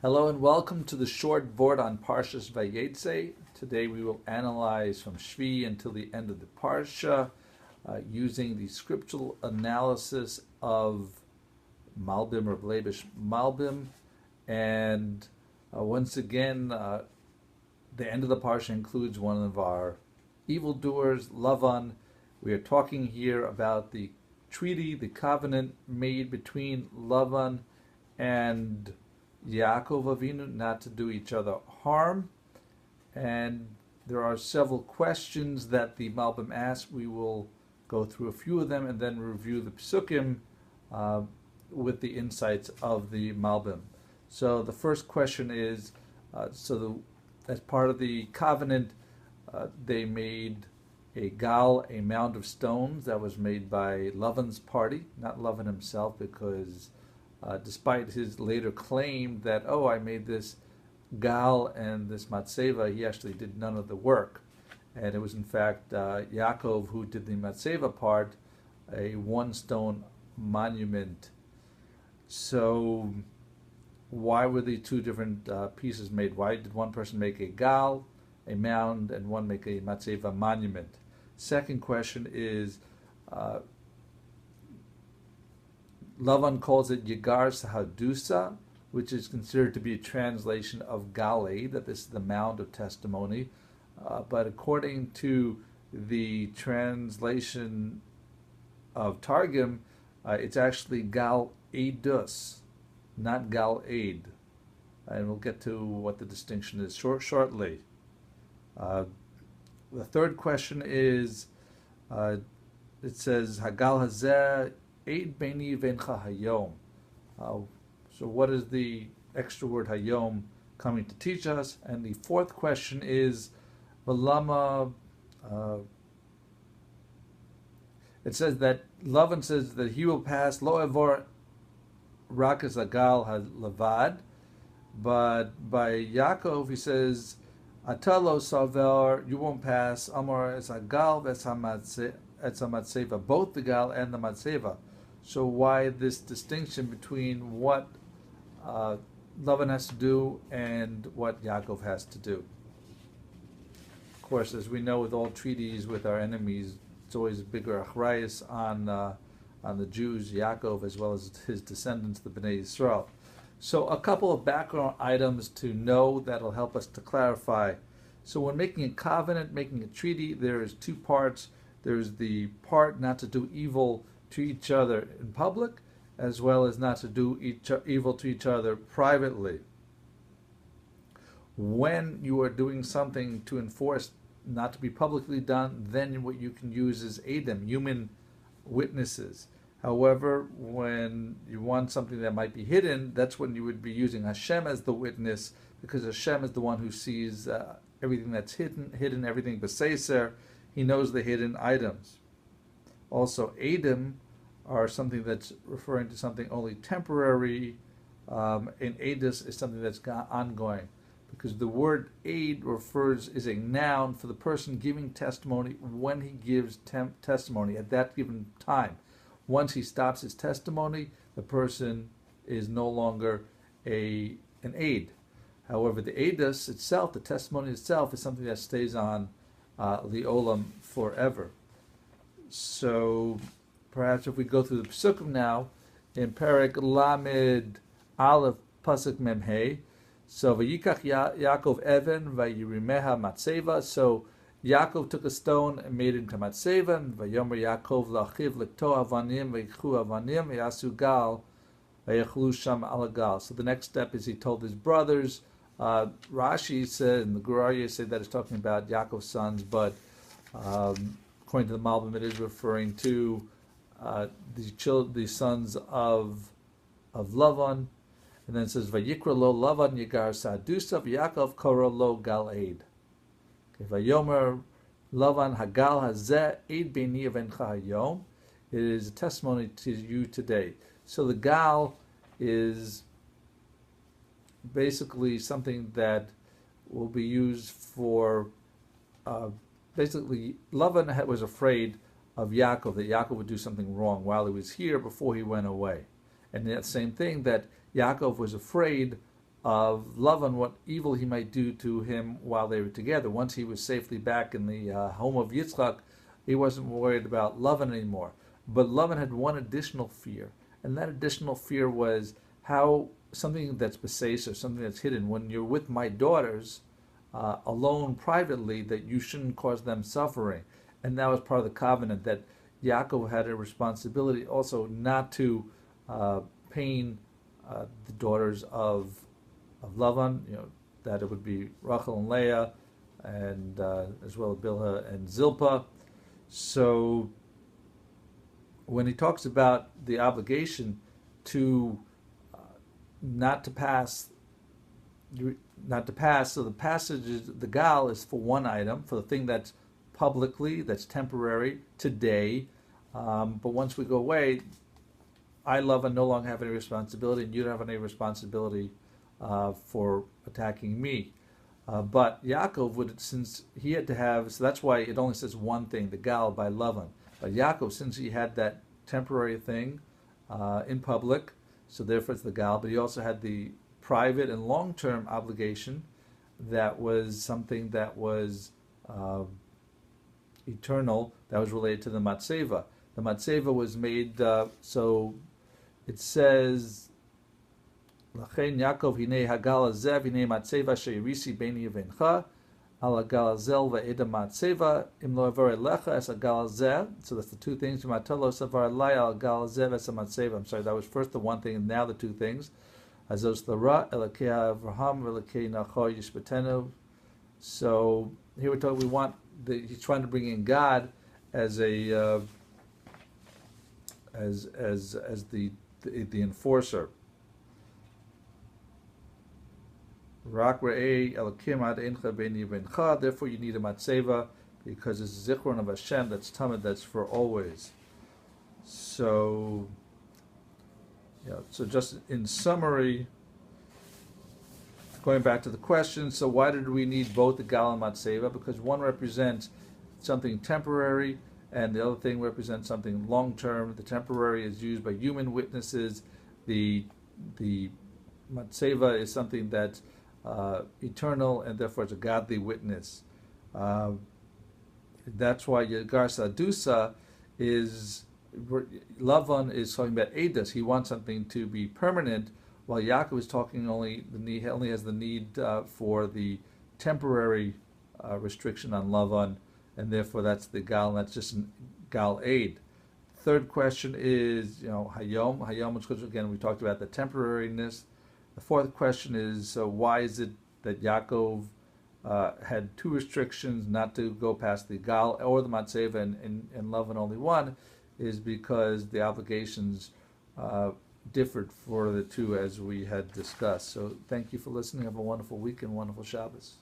Hello and welcome to the short Vort on Parshas Vayeitzei. Today we will analyze from shevii until the end of the Parsha using the scriptural analysis of Malbim or Malbim. And once again, the end of the Parsha includes one of our evildoers, Lavan. We are talking here about the treaty, the covenant made between Lavan and Yaakov Avinu not to do each other harm. And there are several questions that the Malbim asked. We will go through a few of them and then review the Psukim with the insights of the Malbim. So the first question is, as part of the covenant, they made a gal, a mound of stones that was made by Lavan's party, not Lavan himself, because despite his later claim that, I made this gal and this matzeva, he actually did none of the work. And it was in fact Yaakov who did the matzeva part, a one-stone monument. So why were the two different pieces made? Why did one person make a gal, a mound, and one make a matzeva monument? Second question is, Lavan calls it Yegar Sahadusa, which is considered to be a translation of Galei, that this is the mound of testimony. But according to the translation of Targum, it's actually Gal Eidus, not Gal Aid. And we'll get to what the distinction is shortly. The third question is, it says, Hagal Hazeh Eid Beini Vencha Hayom. So what is the extra word Hayom coming to teach us? And the fourth question is, Valama, it says that Lavan says that he will pass Lo Evor Rakas Agal Lavad, but by Yaakov he says, Atalo Saver, you won't pass Amor Es Agal Matzeva, both the gal and the matzeva. So why this distinction between what Lavan has to do and what Yaakov has to do? Of course, as we know with all treaties with our enemies, it's always a bigger achrayus on the Jews, Yaakov, as well as his descendants, the Bnei Yisrael. So a couple of background items to know that'll help us to clarify. So when making a covenant, making a treaty, there is two parts. There's the part not to do evil to each other in public, as well as not to do evil to each other privately. When you are doing something to enforce not to be publicly done, then what you can use is Adam, human witnesses. However, when you want something that might be hidden, that's when you would be using Hashem as the witness, because Hashem is the one who sees everything that's hidden, everything b'seiser. He knows the hidden items. Also, Adam are something that's referring to something only temporary, and Adus is something that's ongoing, because the word aid is a noun for the person giving testimony when he gives testimony at that given time. Once he stops his testimony, the person is no longer an aid. However, the Adus itself, the testimony itself, is something that stays on Le'olam forever. So perhaps if we go through the Psukim now, in Perek Lamed Aleph Pasuk Memhei, so Vayikach Yaakov Even Vayirimeha Matzeva. So Yaakov took a stone and made it into Matzeva. And Vayomer Yaakov Lachiv Lekto Avanim Vayikhu Avanim Vayasu Gal Vayachlu Sham Alagal. So the next step is he told his brothers. Rashi said, and the Guraya said that it's talking about Yaakov's sons, but according to the Malbim, it is referring to the sons of Lavan. And then it says, Vayikra lo Lavan Yegar Sadusa Yaakov Kora lo Gal Aid. Vayomer Lavan Hagal Hazeh Eid Beini Vencha Hayom. It is a testimony to you today. So the Gal is basically something that will be used for, basically Lavan was afraid of Yaakov, that Yaakov would do something wrong while he was here before he went away. And that same thing, that Yaakov was afraid of Lavan, what evil he might do to him while they were together. Once he was safely back in the home of Yitzchak, he wasn't worried about Lavan anymore. But Lavan had one additional fear, and that additional fear was how something that's beseis, or something that's hidden, when you're with my daughters alone privately, that you shouldn't cause them suffering. And that was part of the covenant, that Yaakov had a responsibility also not to pain the daughters of Lavan, that it would be Rachel and Leah, and as well as Bilhah and Zilpah. So when he talks about the obligation to not to pass, so the passage is, the gal is for one item, for the thing that's publicly, that's temporary, today, but once we go away, I love and no longer have any responsibility, and you don't have any responsibility for attacking me. But Yaakov would, since he had to have, so that's why it only says one thing, the gal by Lavan. But Yaakov, since he had that temporary thing in public, so therefore it's the gal, but he also had the private and long-term obligation that was something that was eternal, that was related to the matseva. The matseva was made, so it says, Lachen Yaakov hinei hagal hazeh hinei matseva sheirisi beini uvencha al hagal hazel ve'eda matseva im lo avar elecha es hagal hazeh. So that's the two things. Matalo savar elai al hagal hazeh es matseva. I'm sorry, that was first the one thing, and now the two things. Azos lara elakei Avraham elakei Nachor yishbetenu. So here we're talking. He's trying to bring in God as a as the enforcer. Therefore, you need a matseva, because it's a zichron of Hashem that's tamid, that's for always. So, so just in summary, going back to the question, so why did we need both the gal and matseva? Because one represents something temporary, and the other thing represents something long-term. The temporary is used by human witnesses. The matseva is something that's eternal, and therefore it's a godly witness. That's why Yagar Sadusa is, Lavan is talking about Eidos. He wants something to be permanent, while Yaakov is talking only has the need for the temporary restriction on Lavan, and therefore that's the gal, and that's just an gal aid. Third question is, Hayom. Hayom, which again we talked about the temporariness. The fourth question is, why is it that Yaakov had two restrictions, not to go past the gal or the matseva, and Lavan only one, is because the obligations differed for the two, as we had discussed. So thank you for listening. Have a wonderful week and wonderful Shabbos.